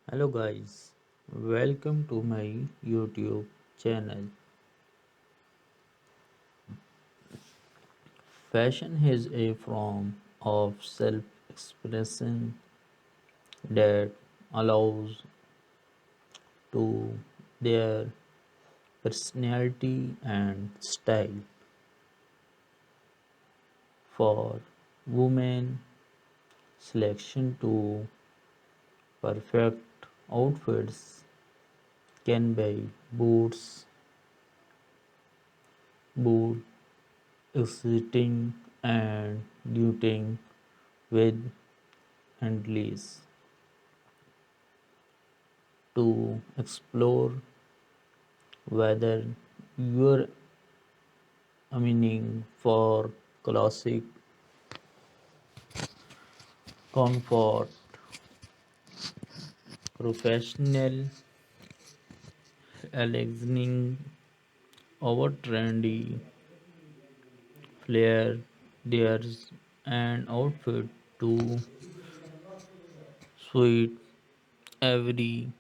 Hello guys, welcome to my YouTube channel. Fashion is a form of self-expression that allows to their personality and style. For women, selection to perfect outfits can be boot exciting and duting with handles to explore whether you're aiming for classic comfort, professional elegance over trendy flair, there's an outfit to suit every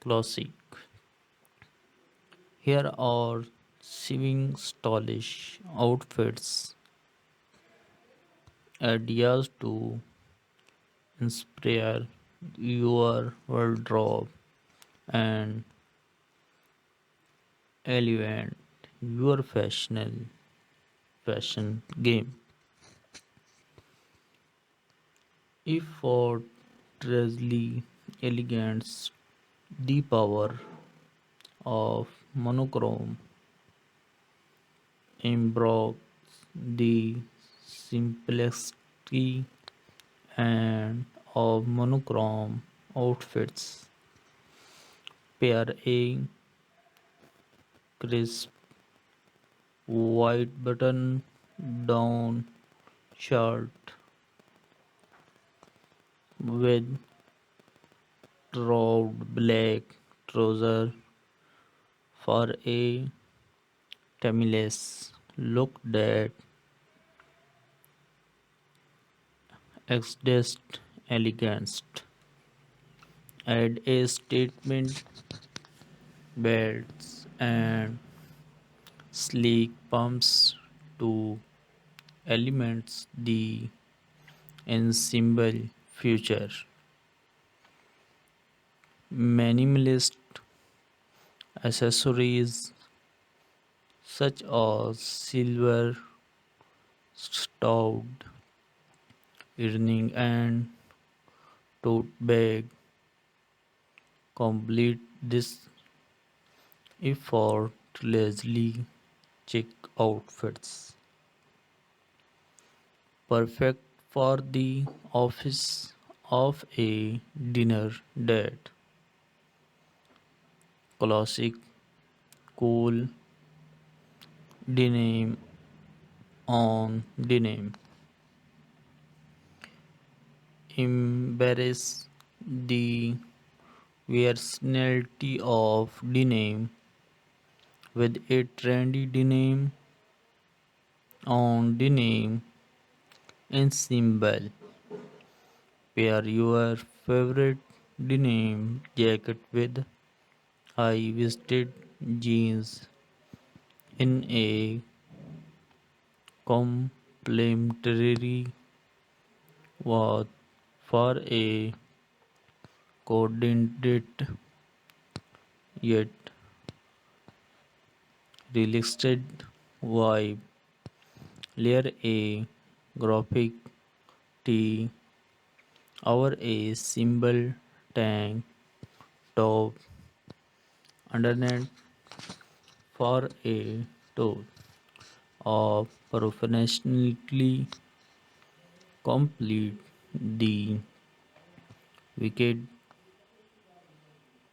classic. Here are seven stylish outfits, ideas to inspire your wardrobe and elevate your fashion game. Effortlessly elegance, the power of monochrome embroids the simplicity and of monochrome outfits. Pair a crisp white button down shirt with round black trouser for a timeless look that exudes elegance. Add a statement belts and sleek pumps to elements the ensemble future. Minimalist accessories such as silver stout earring and tote bag complete this effortlessly chic outfits. Perfect for the office of a dinner date. Classic cool denim on denim. Embrace the versatility of denim with a trendy denim on denim ensemble. Pair your favorite denim jacket with high-waisted jeans in a complementary wash for a coordinated yet relaxed vibe. Layer a graphic tee over a simple tank top underneath for a toe of professionally complete the wicked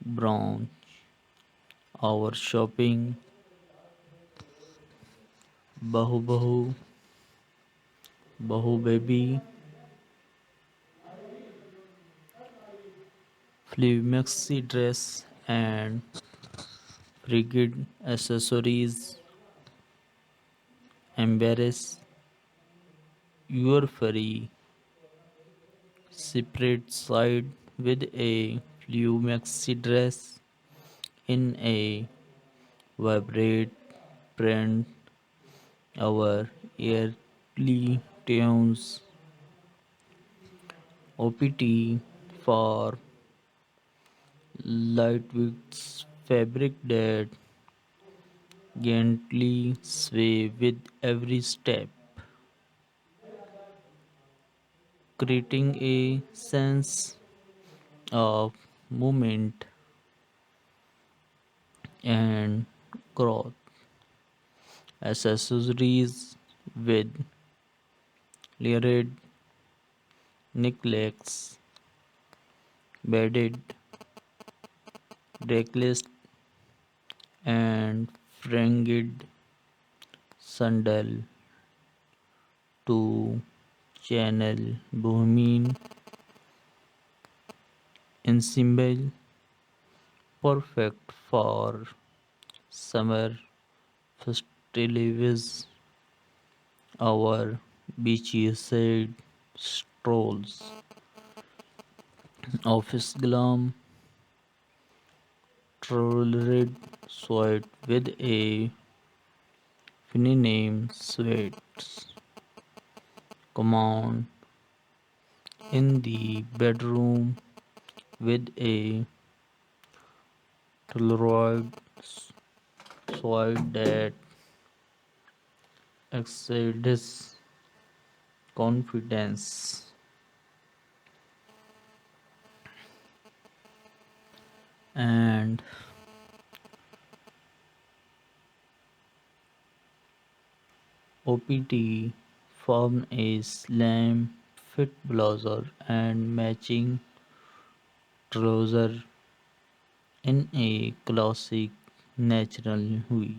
brown. Our shopping Boho Boho baby flea maxi dress and frigid accessories embrace your furry separate side with a blue maxi dress in a vibrant print. Our early tunes OPT for lightweight fabric that gently sway with every step, creating a sense of movement and growth. Accessories with layered necklace, beaded necklace, and fringed sandal to channel bohemian ensemble, perfect for summer festivities, our beachside strolls, office glam, tailored suit with a feminine sweats, command in the bedroom with a tailored suit that exceeds confidence. And OPT form a slim fit blazer and matching trouser in a classic natural hue,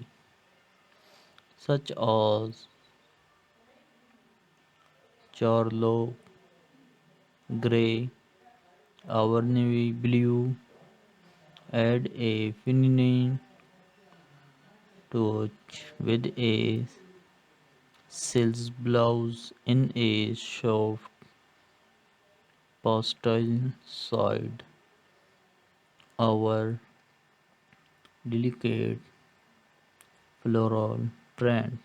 such as charlotte gray or navy blue, add a feminine touch with a silk blouse in a soft pastel shade. Our delicate floral print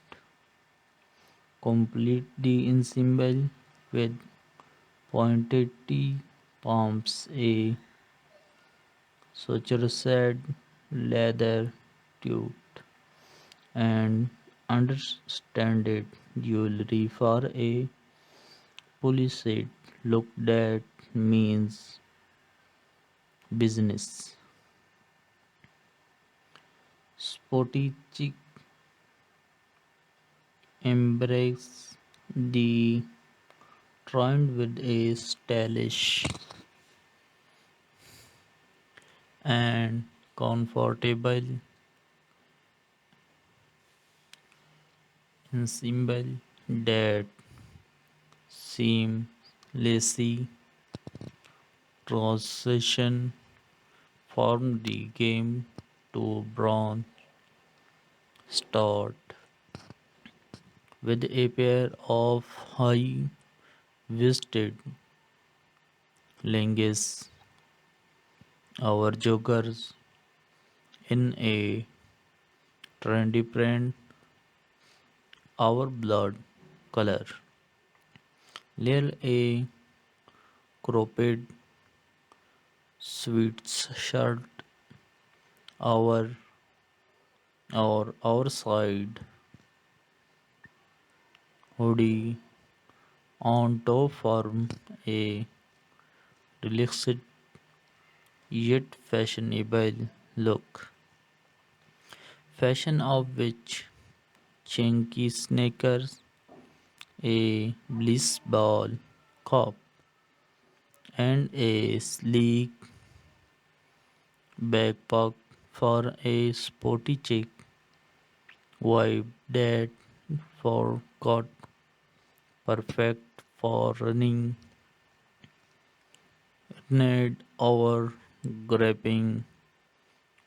complete the ensemble with pointed T palms, a sutured leather tube, and understated jewelry for a polished look that means business. Sporty chic embrace the trend with a stylish and comfortable ensemble that seamlessly transition from the game to bronze start with a pair of high waisted leggings. Our joggers in a trendy print, our blood color. Layer a cropped sweatshirt, our our side hoodie on top form a relaxed yet fashionable look. Fashion of which chunky sneakers, a bliss ball cap, and a sleek backpack for a sporty chic vibe that forgot perfect for running, need or grabbing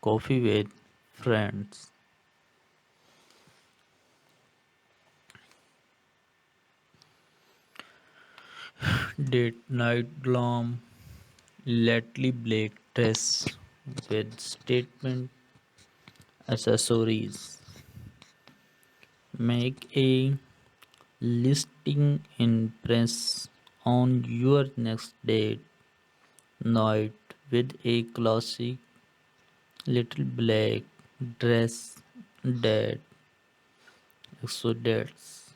coffee with friends. Date night glam Lately black dress with statement accessories. Make a listing impress on your next date night with a classic little black dress that exudes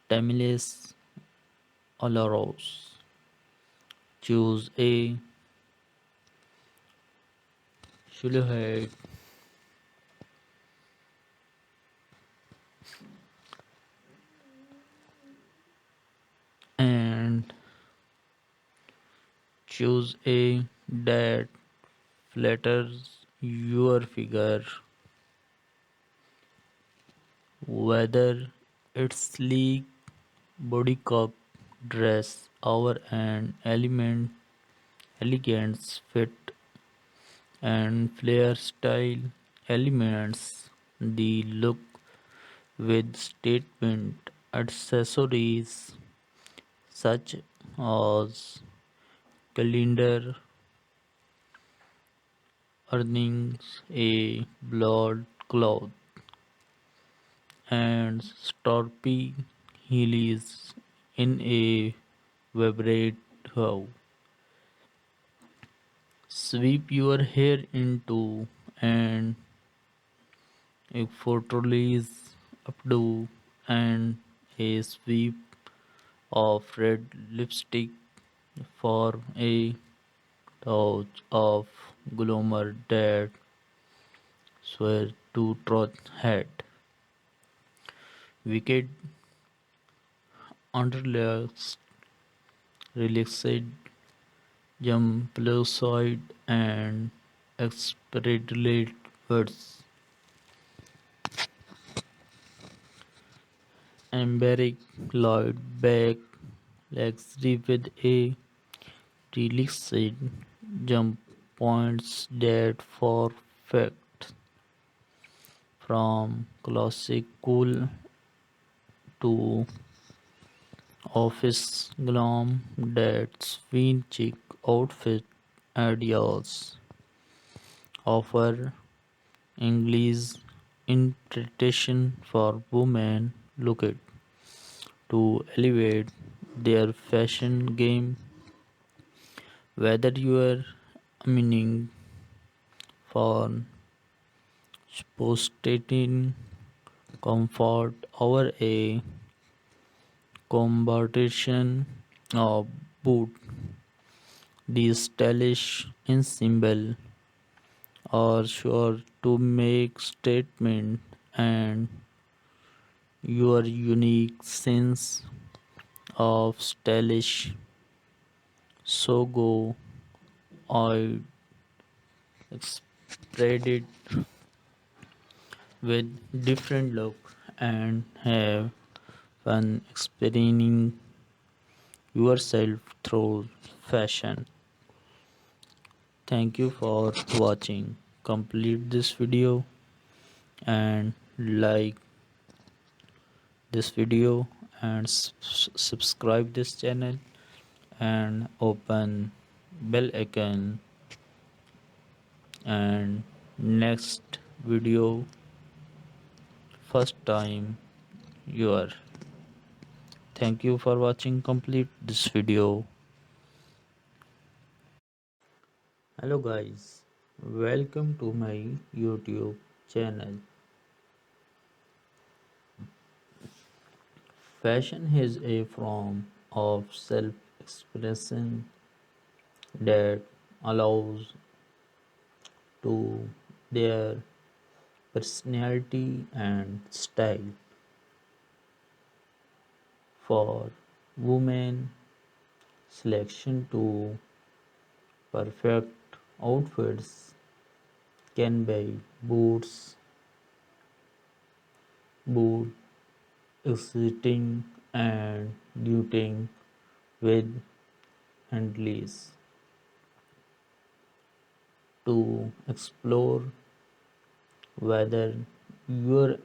timeless allures. Choose a silhouette and choose a that flatters your figure, whether it's sleek bodycup dress or an elegant fit and flare style elements the look with statement accessories such as calendar earnings, a blood cloth, and storpy heelys in a vibrate how. Sweep your hair into and a fortalice updo and a sweep of red lipstick for a touch of glamour that swear to truth head. Wicked underlayers relaxed jump side and expedite words. Embarrass Lloyd back luxury with a relaxed jump points that perfect from classic cool to office glam that swing chic outfit ideas offer English interpretation for women looking to elevate their fashion game, whether you are aiming for spontaneous comfort or a combination of both. These stylish in symbol are sure to make statement and your unique sense of stylish. So go I spread it with different look and have fun experiencing yourself through fashion. Thank you for watching. Complete this video and like this video and subscribe this channel and open bell icon and next video first time you are. Thank you for watching complete this video. Hello guys, welcome to my YouTube channel. Fashion is a form of self-expression that allows to their personality and style. For women, selection to perfect outfits can be boot exiting and duting with handless to explore whether you're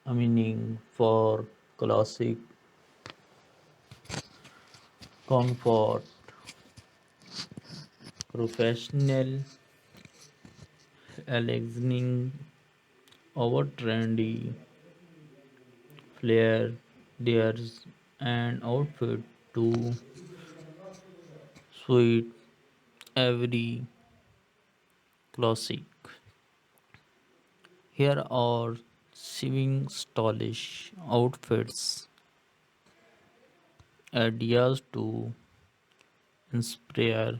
aiming for classic comfort, professional, elegant over trendy, flair, there's an outfit to suit every classic. Here are seven stylish outfits, ideas to inspire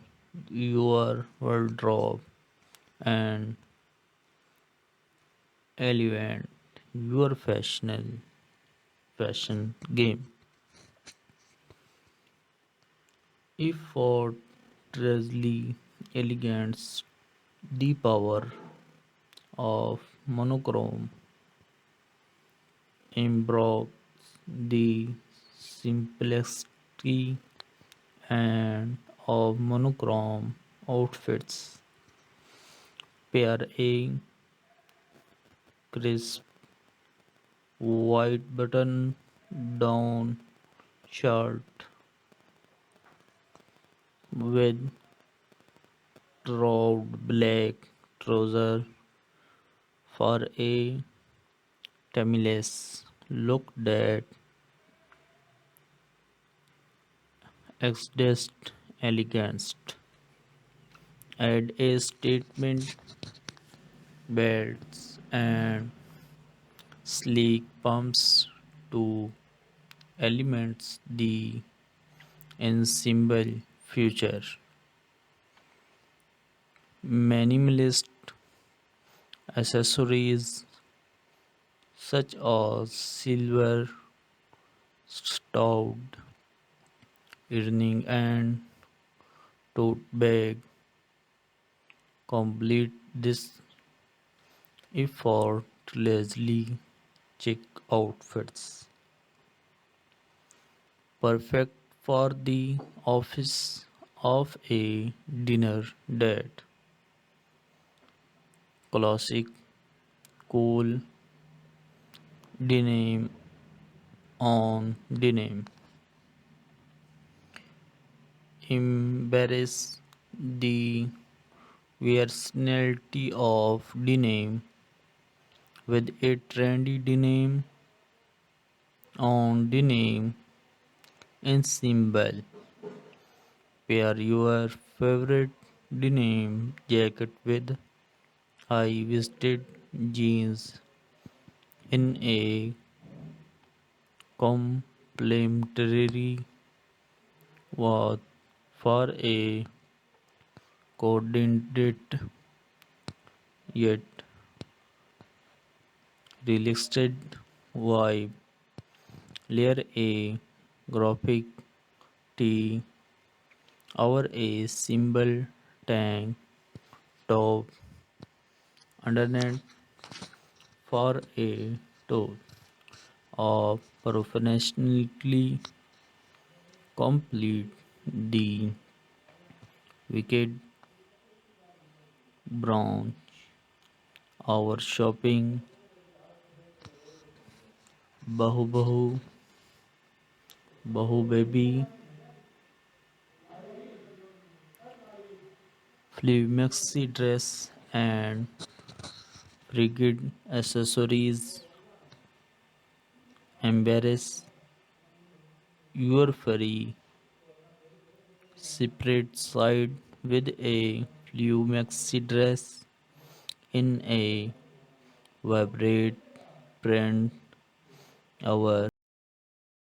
your wardrobe and elevate your fashion game. Effortlessly elegance, the power of monochrome embrace the simplicity and of monochrome outfits. Pair a crisp white button down shirt with round black trouser for a timeless look that exudes elegance. Add a statement belts and sleek pumps to elements the ensemble future. Minimalist accessories such as silver stout earring and tote bag complete this effortlessly chic outfits. Perfect for the office of a dinner date. Classic cool denim on denim. Embrace the versatility of denim with a trendy denim on denim ensemble. Pair your favorite denim jacket with high-waisted jeans in a complementary wash for a coordinated yet relaxed vibe. Layer a graphic tee over a simple tank top underneath for a toe of professionally complete the wicked brown. Our shopping Boho Boho baby flea maxi dress and frigid accessories embrace your furry separate side with a flea maxi dress in a vibrant print. Our